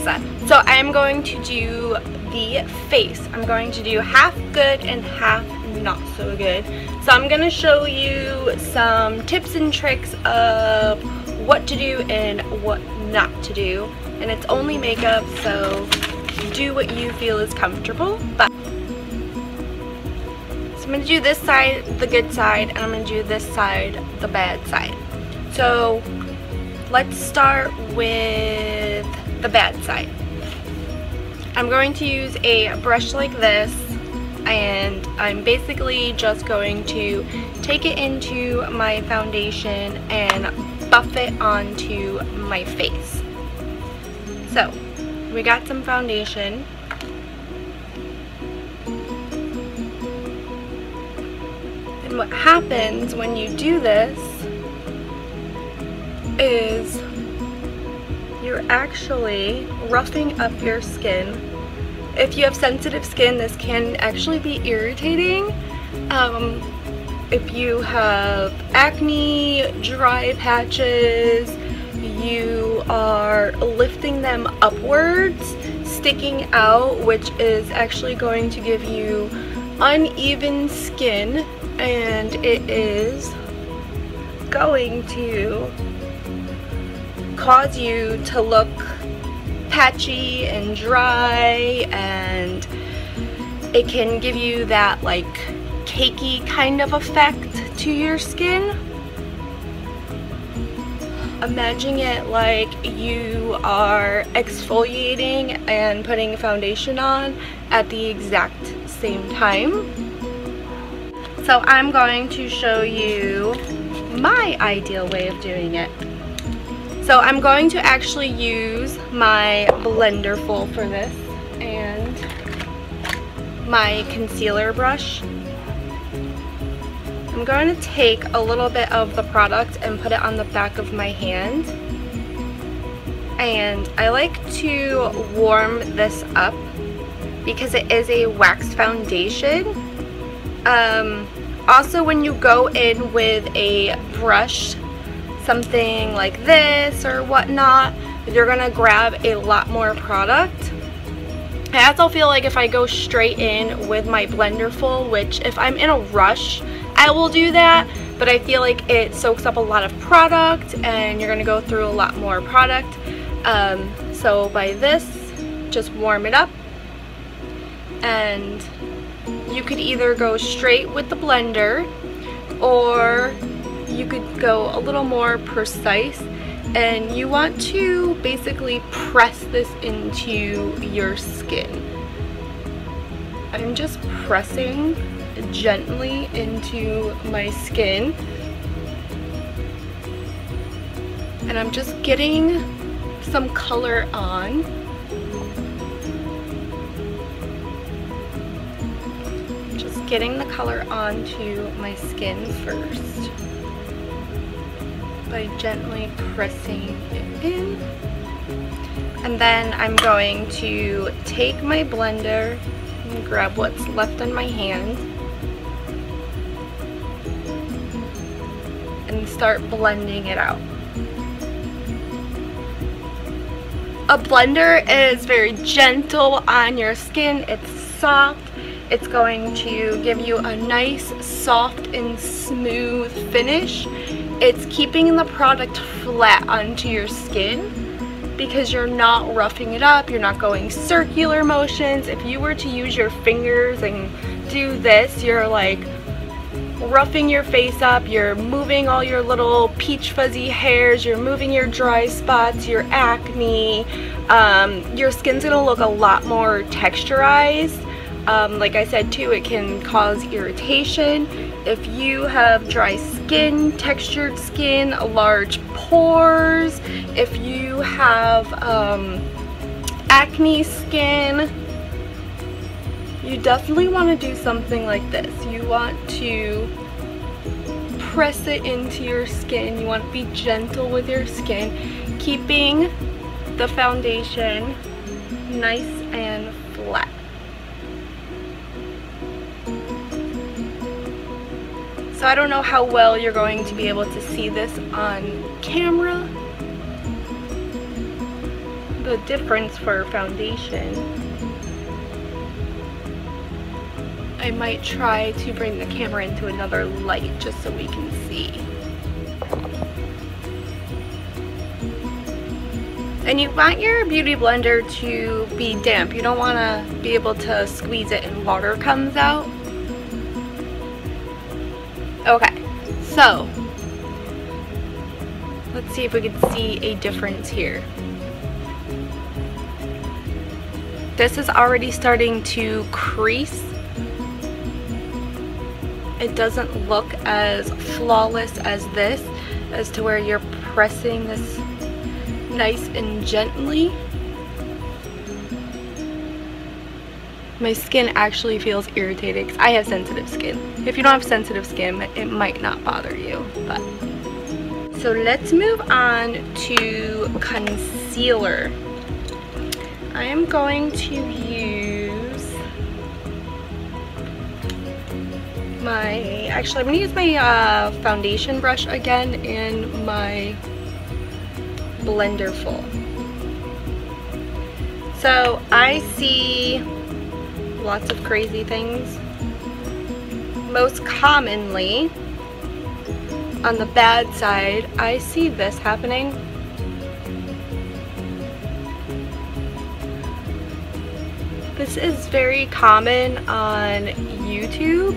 Lisa. So I'm going to do the face. I'm going to do half good and half not so good. So I'm going to show you some tips and tricks of what to do and what not to do. And it's only makeup, so do what you feel is comfortable. But so I'm going to do this side, the good side, and I'm going to do this side, the bad side. So let's start with the bad side. I'm going to use a brush like this, and I'm basically just going to take it into my foundation and buff it onto my face. So we got some foundation. And what happens when you do this is you're actually roughing up your skin. If you have sensitive skin, this can actually be irritating. If you have acne, dry patches, you are lifting them upwards, sticking out, which is actually going to give you uneven skin, and it is going to cause you to look patchy and dry, and it can give you that like cakey kind of effect to your skin. Imagine it like you are exfoliating and putting foundation on at the exact same time. So I'm going to show you my ideal way of doing it. So I'm going to actually use my blender full for this and my concealer brush. I'm going to take a little bit of the product and put it on the back of my hand. And I like to warm this up because it is a wax foundation. Also, when you go in with a brush, something like this or whatnot, you're gonna grab a lot more product. I also feel like if I go straight in with my blender full, which if I'm in a rush I will do that, but I feel like it soaks up a lot of product and you're gonna go through a lot more product. So by this, just warm it up, and you could either go straight with the blender or you could go a little more precise, and you want to basically press this into your skin. I'm just pressing gently into my skin, and I'm just getting some color on. Just getting the color onto my skin first by gently pressing it in. And then I'm going to take my blender and grab what's left on my hand and start blending it out. A blender is very gentle on your skin. It's soft. It's going to give you a nice, soft and smooth finish. It's keeping the product flat onto your skin because you're not roughing it up, you're not going circular motions. If you were to use your fingers and do this, you're like roughing your face up, you're moving all your little peach fuzzy hairs, you're moving your dry spots, your acne. Your skin's gonna look a lot more texturized. Like I said too, it can cause irritation. If you have dry skin, textured skin, large pores, if you have acne skin, you definitely want to do something like this. You want to press it into your skin. You want to be gentle with your skin, keeping the foundation nice and flat. So I don't know how well you're going to be able to see this on camera, a difference for foundation. I might try to bring the camera into another light just so we can see. And you want your beauty blender to be damp. You don't want to be able to squeeze it and water comes out. Okay, so let's see if we can see a difference here. This is already starting to crease. It doesn't look as flawless as this, as to where you're pressing this nice and gently. My skin actually feels irritated because I have sensitive skin. If you don't have sensitive skin, it might not bother you. But so let's move on to concealer. I am going to use I'm going to use my foundation brush again and my blender full. So I see lots of crazy things. Most commonly, on the bad side, I see this happening. This is very common on YouTube,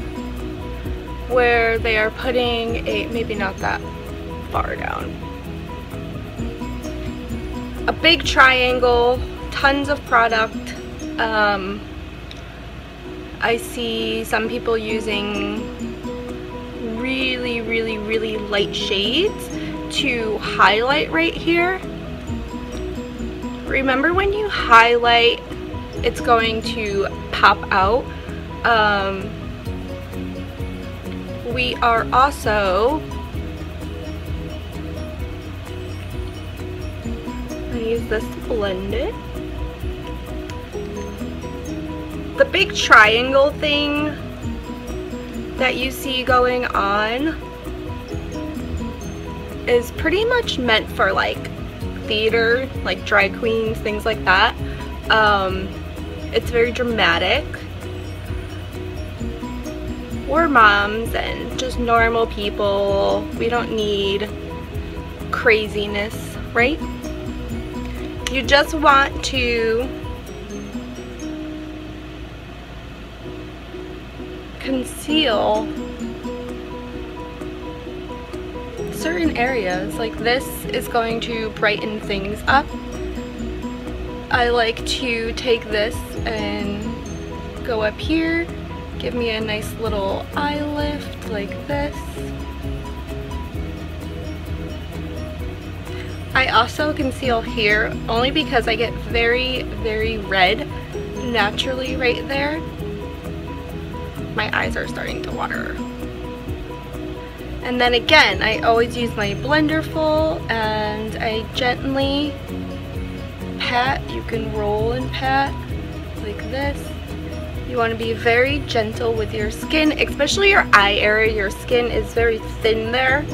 where they are putting maybe not that far down, a big triangle, tons of product. I see some people using really light shades to highlight right here. Remember, when you highlight, it's going to pop out. We are also going to use this to blend it. The big triangle thing that you see going on is pretty much meant for like theater, like drag queens, things like that. It's very dramatic. We're moms and just normal people. We don't need craziness, right? You just want to conceal certain areas. Like this is going to brighten things up. I like to take this and go up here, give me a nice little eye lift like this. I also conceal here only because I get very red naturally right there. My eyes are starting to water. And then again, I always use my blender full and I gently pat. You can roll and pat like this. You want to be very gentle with your skin, especially your eye area. Your skin is very thin there,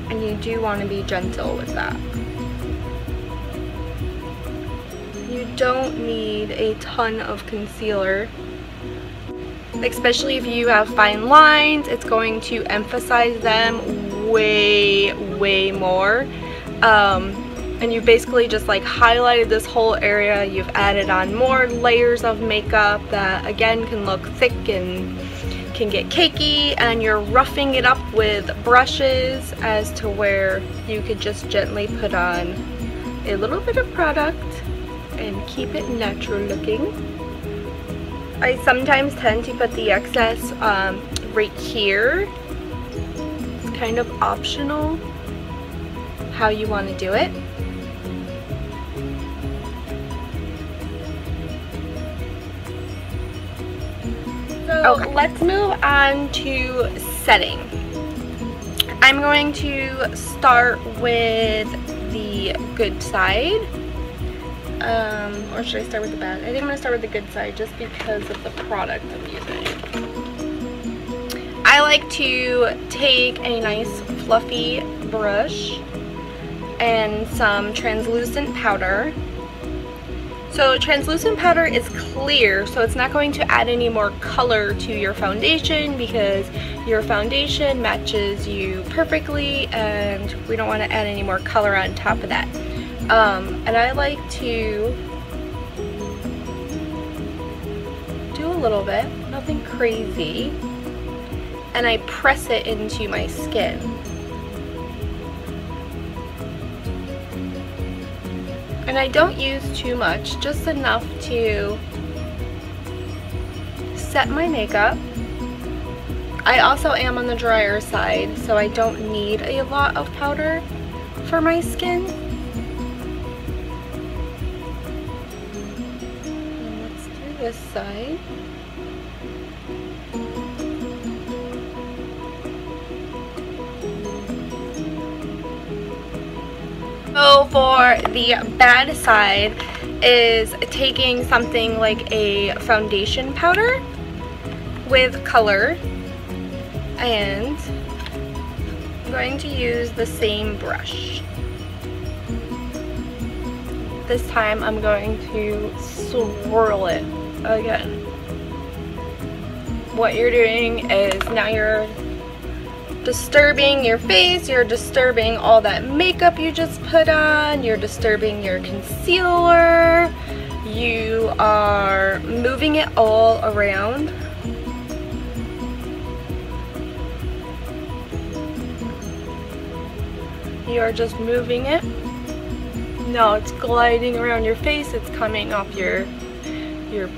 and you do want to be gentle with that. You don't need a ton of concealer, especially if you have fine lines. It's going to emphasize them way more. And you basically just like highlighted this whole area. You've added on more layers of makeup that again can look thick and can get cakey, and you're roughing it up with brushes as to where you could just gently put on a little bit of product and keep it natural looking. I sometimes tend to put the excess right here. It's kind of optional how you want to do it. So let's move on to setting. I'm going to start with the good side. Or should I start with the bad? I think I'm going to start with the good side just because of the product I'm using. I like to take a nice fluffy brush and some translucent powder. So translucent powder is clear, so it's not going to add any more color to your foundation because your foundation matches you perfectly and we don't want to add any more color on top of that. And I like to do a little bit, nothing crazy, and I press it into my skin. And I don't use too much, just enough to set my makeup. I also am on the drier side, so I don't need a lot of powder for my skin. And let's do this side. So for the bad side is taking something like a foundation powder with color, and I'm going to use the same brush. This time I'm going to swirl it again. What you're doing is now you're disturbing your face, you're disturbing all that makeup you just put on, you're disturbing your concealer, you are moving it all around. You are just moving it. No, it's gliding around your face, it's coming off your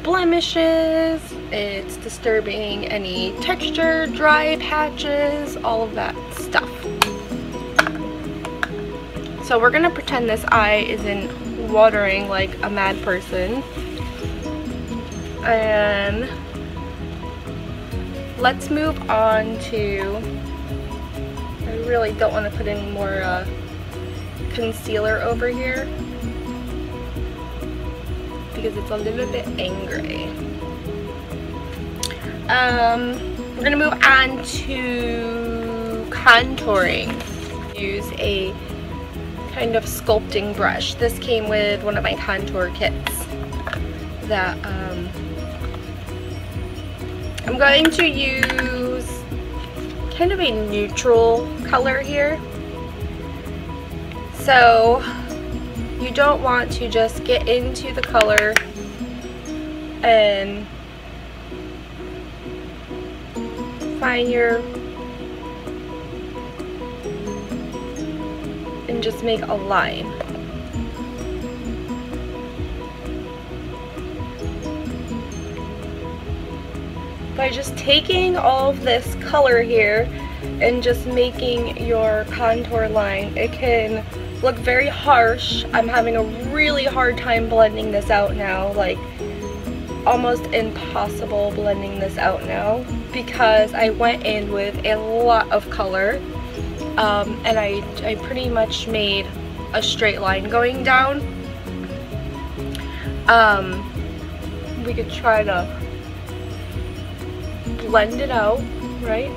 blemishes, it's disturbing any texture, dry patches, all of that stuff. So we're gonna pretend this eye isn't watering like a mad person. And let's move on to, I really don't want to put any more concealer over here because it's a little bit angry. We're gonna move on to contouring. Use a kind of sculpting brush. This came with one of my contour kits that I'm going to use kind of a neutral color here. So you don't want to just get into the color and find and just make a line. By just taking all of this color here and just making your contour line, it can look very harsh. I'm having a really hard time blending this out now, like almost impossible blending this out now because I went in with a lot of color, and I pretty much made a straight line going down. We could try to blend it out, right?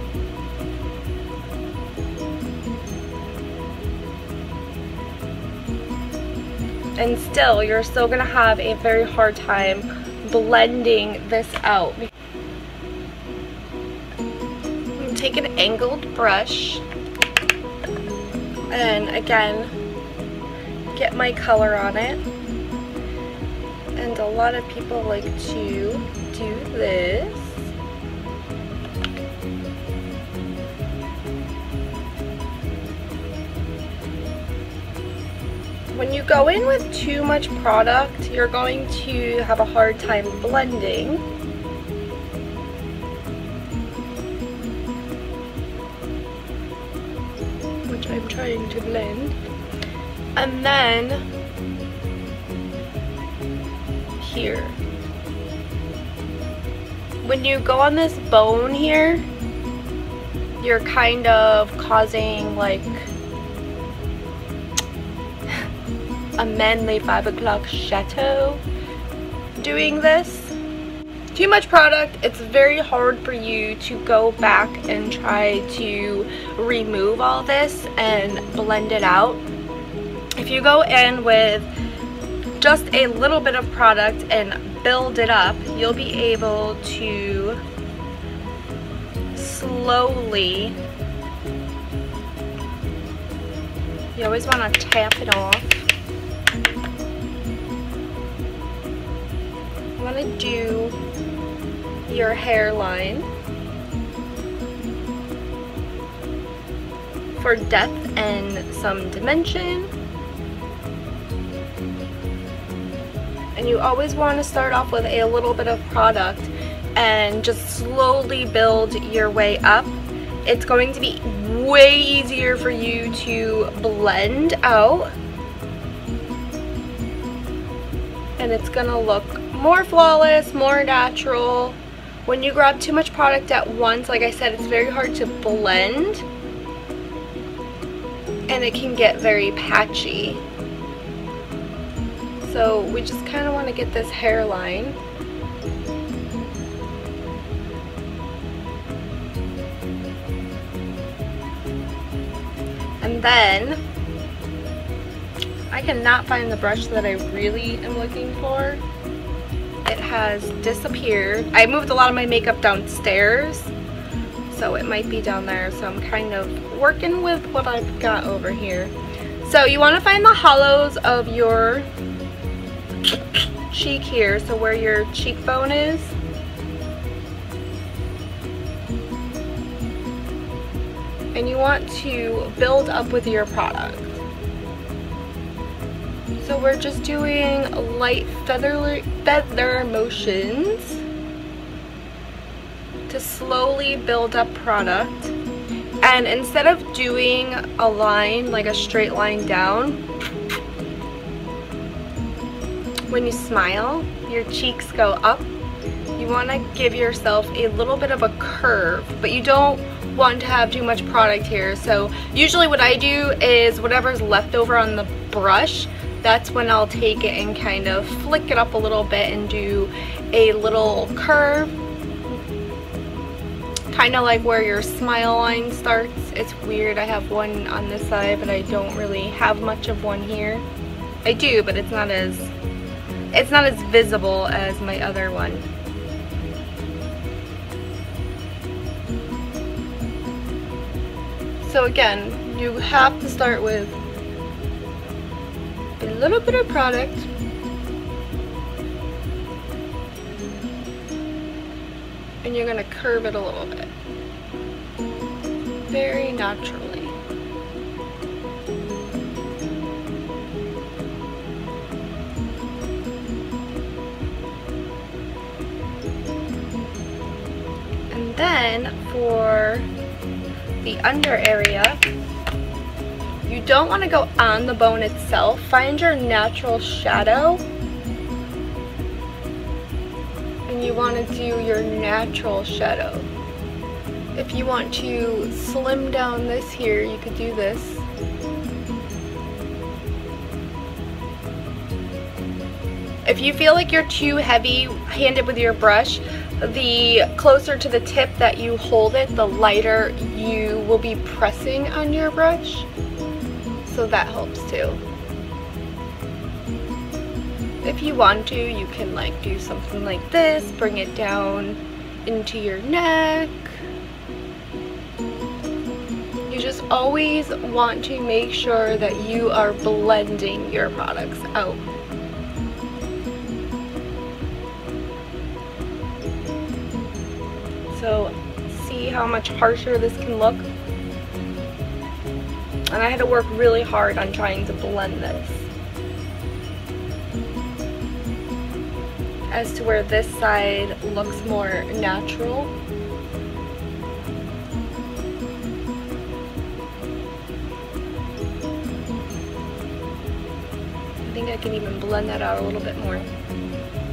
And still, you're still gonna have a very hard time blending this out. Take an angled brush and again get my color on it. And a lot of people like to do this. When you go in with too much product, you're going to have a hard time blending. Which I'm trying to blend. And then here. When you go on this bone here, you're kind of causing like a manly 5 o'clock chateau doing this. Too much product, it's very hard for you to go back and try to remove all this and blend it out. If you go in with just a little bit of product and build it up, you'll be able to slowly, you always want to tap it off. You want to do your hairline for depth and some dimension. And you always want to start off with a little bit of product and just slowly build your way up. It's going to be way easier for you to blend out, and it's gonna look more flawless, more natural. When you grab too much product at once, like I said, it's very hard to blend and it can get very patchy. So we just kind of want to get this hairline. And then I cannot find the brush that I really am looking for. It has disappeared. I moved a lot of my makeup downstairs, so it might be down there. So I'm kind of working with what I've got over here. So you want to find the hollows of your cheek here, so where your cheekbone is. And you want to build up with your product. So we're just doing light feather motions to slowly build up product. And instead of doing a line, like a straight line down, when you smile, your cheeks go up. You want to give yourself a little bit of a curve, but you don't want to have too much product here. So usually what I do is whatever's left over on the brush, that's when I'll take it and kind of flick it up a little bit and do a little curve, kind of like where your smile line starts. It's weird, I have one on this side, but I don't really have much of one here. I do, but it's not as visible as my other one. So again, you have to start with a little bit of product, and you're going to curve it a little bit, very naturally. And then for the under area, you don't want to go on the bone itself. Find your natural shadow, and you want to do your natural shadow. If you want to slim down this here, you could do this. If you feel like you're too heavy-handed with your brush, the closer to the tip that you hold it, the lighter you will be pressing on your brush. So that helps too. If you want to, you can like do something like this, bring it down into your neck. You just always want to make sure that you are blending your products out. So see how much harsher this can look? And I had to work really hard on trying to blend this, as to where this side looks more natural. I think I can even blend that out a little bit more.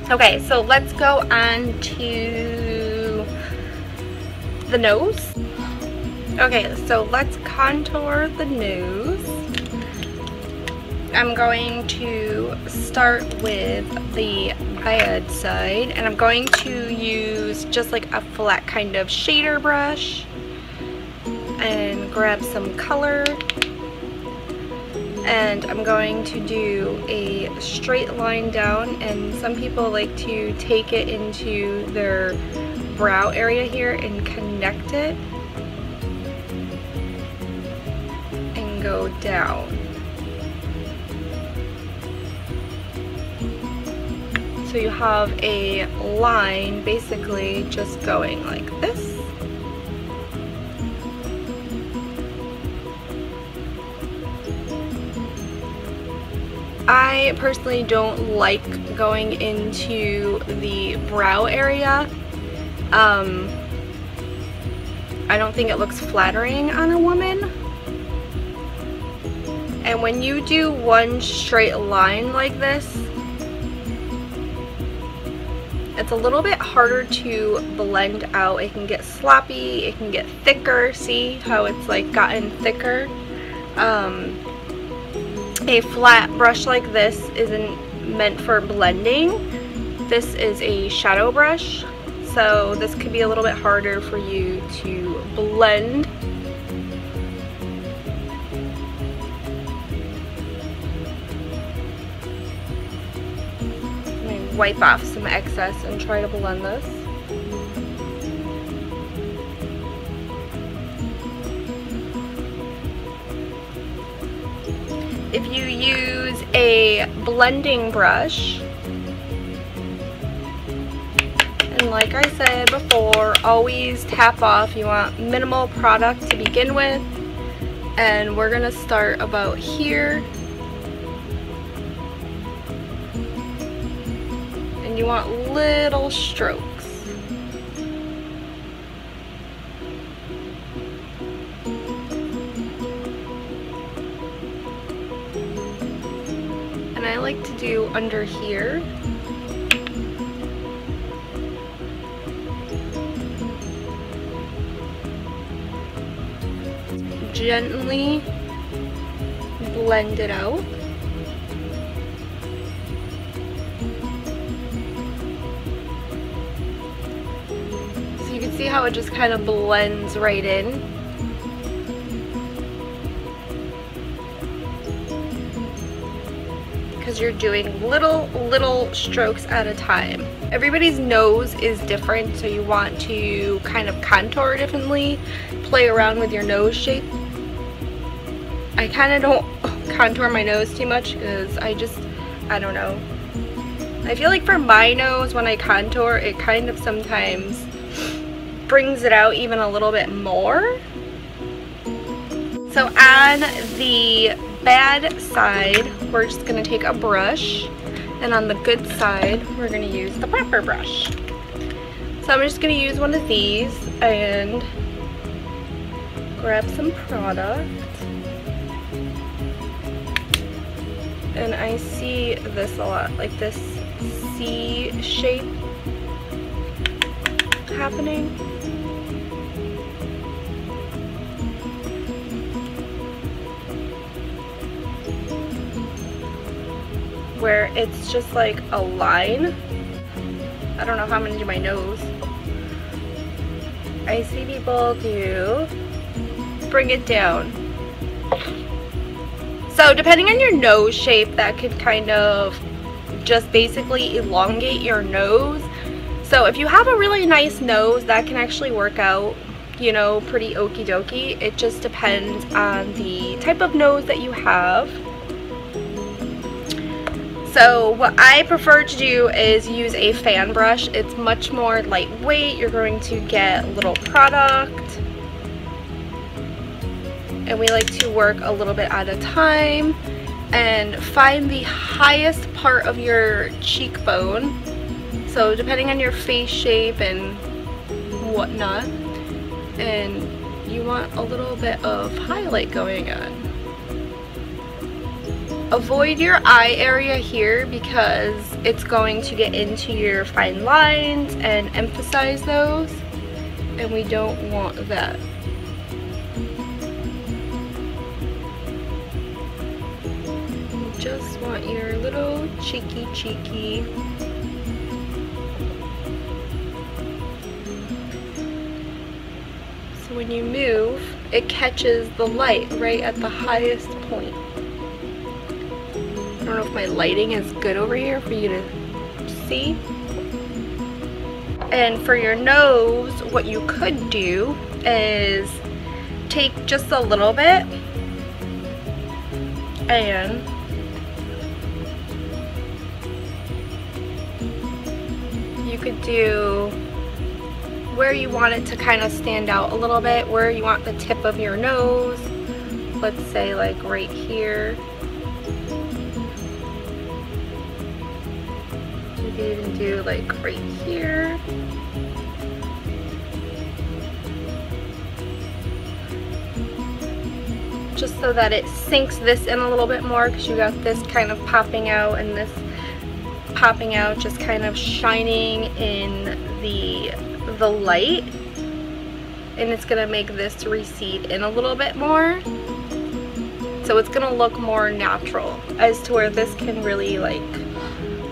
Okay, so let's go on to the nose. Okay, so let's contour the nose. I'm going to start with the bad side, and I'm going to use just like a flat kind of shader brush and grab some color and I'm going to do a straight line down, and some people like to take it into their brow area here and connect it and go down. So you have a line basically just going like this. I personally don't like going into the brow area. I don't think it looks flattering on a woman. And when you do one straight line like this, it's a little bit harder to blend out. It can get sloppy, it can get thicker. See how it's like gotten thicker? A flat brush like this isn't meant for blending. This is a shadow brush, so this could be a little bit harder for you to blend. Let me wipe off some excess and try to blend this. If you use a blending brush, and like I said before, always tap off. You want minimal product to begin with, and we're gonna start about here, and you want little strokes. And I like to do under here. Gently blend it out. So you can see how it just kind of blends right in. Because you're doing little strokes at a time. Everybody's nose is different, so you want to kind of contour differently, play around with your nose shape. I kind of don't contour my nose too much because I don't know. I feel like for my nose, when I contour, it kind of sometimes brings it out even a little bit more. So on the bad side, we're just going to take a brush, and on the good side, we're going to use the proper brush. So I'm just going to use one of these and grab some product. And I see this a lot, like this C shape happening. Where it's just like a line. I don't know how I'm gonna do my nose. I see people do bring it down. So depending on your nose shape, that could kind of just basically elongate your nose. So if you have a really nice nose, that can actually work out, you know, pretty okie dokie. It just depends on the type of nose that you have. So what I prefer to do is use a fan brush. It's much more lightweight. You're going to get little product. And we like to work a little bit at a time and find the highest part of your cheekbone. So depending on your face shape and whatnot. And you want a little bit of highlight going on. Avoid your eye area here because it's going to get into your fine lines and emphasize those, and we don't want that. You just want your little cheeky. So when you move, it catches the light right at the highest point. if my lighting is good over here for you to see. And for your nose, what you could do is take just a little bit and you could do where you want it to kind of stand out a little bit, where you want the tip of your nose. Let's say like right here. You can even do like right here. Just so that it sinks this in a little bit more, because you got this kind of popping out and this popping out, just kind of shining in the light, and it's gonna make this recede in a little bit more, so it's gonna look more natural, as to where this can really like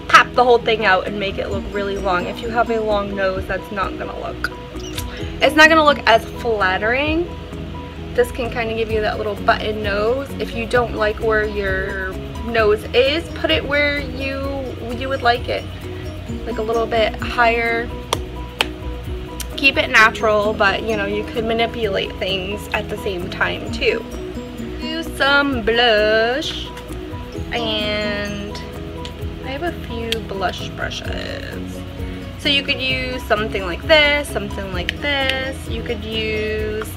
pop the whole thing out and make it look really long. If you have a long nose, that's not gonna look, it's not gonna look as flattering. This can kind of give you that little button nose. If you don't like where your nose is, put it where you would like it, like a little bit higher. Keep it natural, but you know, you could manipulate things at the same time too. Do some blush, and I have a few blush brushes. So you could use something like this, something like this. You could use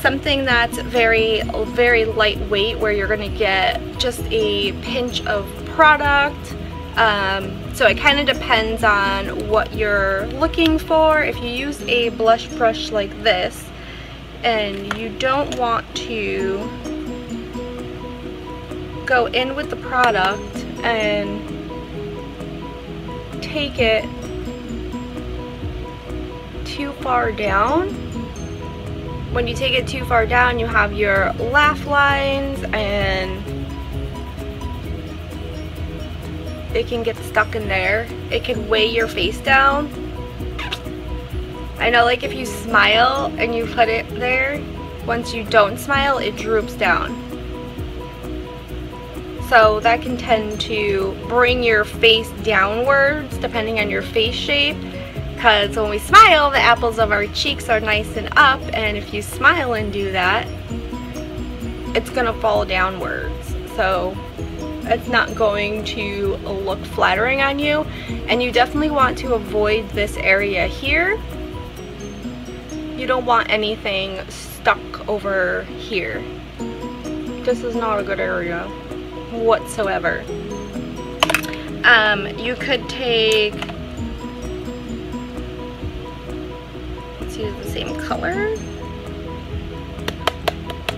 something that's very, very lightweight, where you're gonna get just a pinch of product. So it kind of depends on what you're looking for. If you use a blush brush like this and you don't want to go in with the product and take it too far down, when you take it too far down, you have your laugh lines and it can get stuck in there. It can weigh your face down. I know, like if you smile and you put it there, once you don't smile, it droops down. So that can tend to bring your face downwards depending on your face shape. Because when we smile, the apples of our cheeks are nice and up, and if you smile and do that, it's gonna fall downwards. So it's not going to look flattering on you, and you definitely want to avoid this area here. You don't want anything stuck over here. This is not a good area whatsoever. You could take, let's use the same color,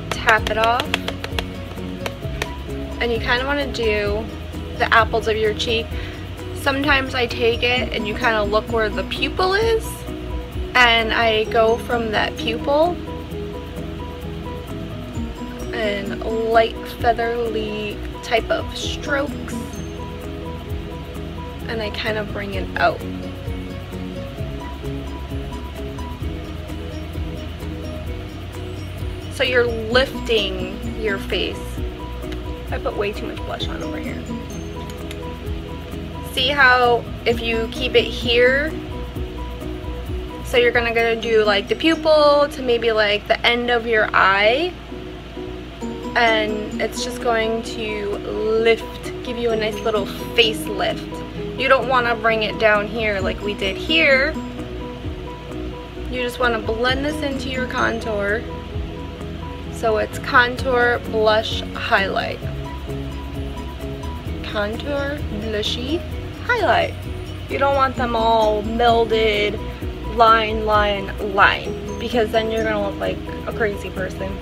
tap it off, and you kind of want to do the apples of your cheek. Sometimes I take it and you kind of look where the pupil is, and I go from that pupil and light featherly type of strokes, and I kind of bring it out. So you're lifting your face. I put way too much blush on over here. See how if you keep it here, so you're gonna go do like the pupil to maybe like the end of your eye, and it's just going to lift, give you a nice little face lift. You don't want to bring it down here like we did here. You just want to blend this into your contour. So it's contour, blush, highlight. Contour, blushy, highlight. You don't want them all melded, line, line, line, because then you're gonna look like a crazy person.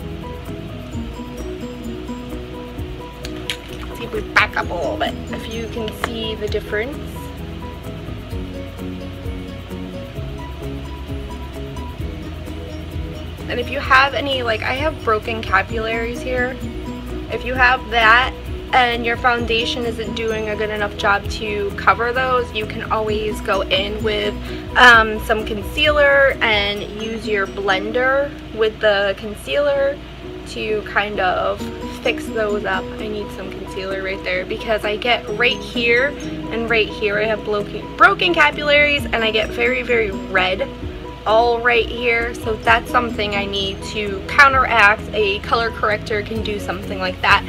Let's see if we back up a little bit, if you can see the difference. And if you have any, like I have broken capillaries here, if you have that and your foundation isn't doing a good enough job to cover those, you can always go in with some concealer and use your blender with the concealer to kind of fix those up. I need some concealer right there because I get right here and right here I have broken capillaries, and I get very, very red all right here. So that's something I need to counteract. A color corrector can do something like that.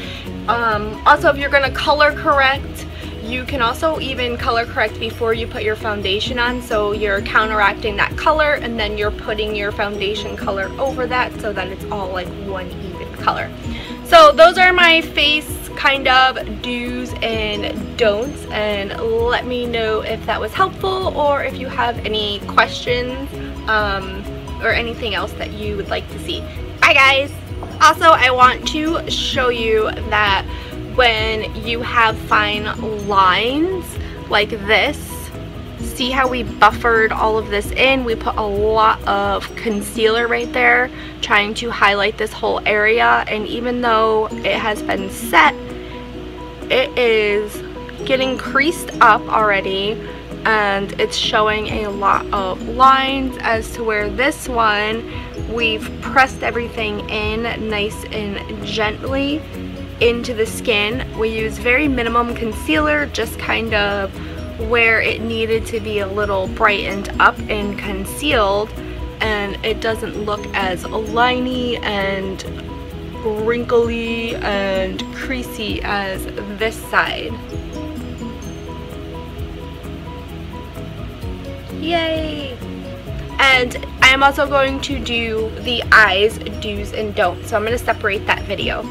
Also, if you're going to color correct, you can also even color correct before you put your foundation on, so you're counteracting that color and then you're putting your foundation color over that so that it's all like one even color. So those are my face kind of do's and don'ts, and let me know if that was helpful or if you have any questions or anything else that you would like to see. Bye guys! Also, I want to show you that when you have fine lines like this, see how we buffered all of this in? We put a lot of concealer right there trying to highlight this whole area, and even though it has been set, it is getting creased up already, and it's showing a lot of lines as to where this one we've pressed everything in nice and gently into the skin. We use very minimum concealer, just kind of where it needed to be a little brightened up and concealed, and it doesn't look as liney and wrinkly and creasy as this side. Yay! And I'm also going to do the eyes do's and don'ts, so I'm going to separate that video.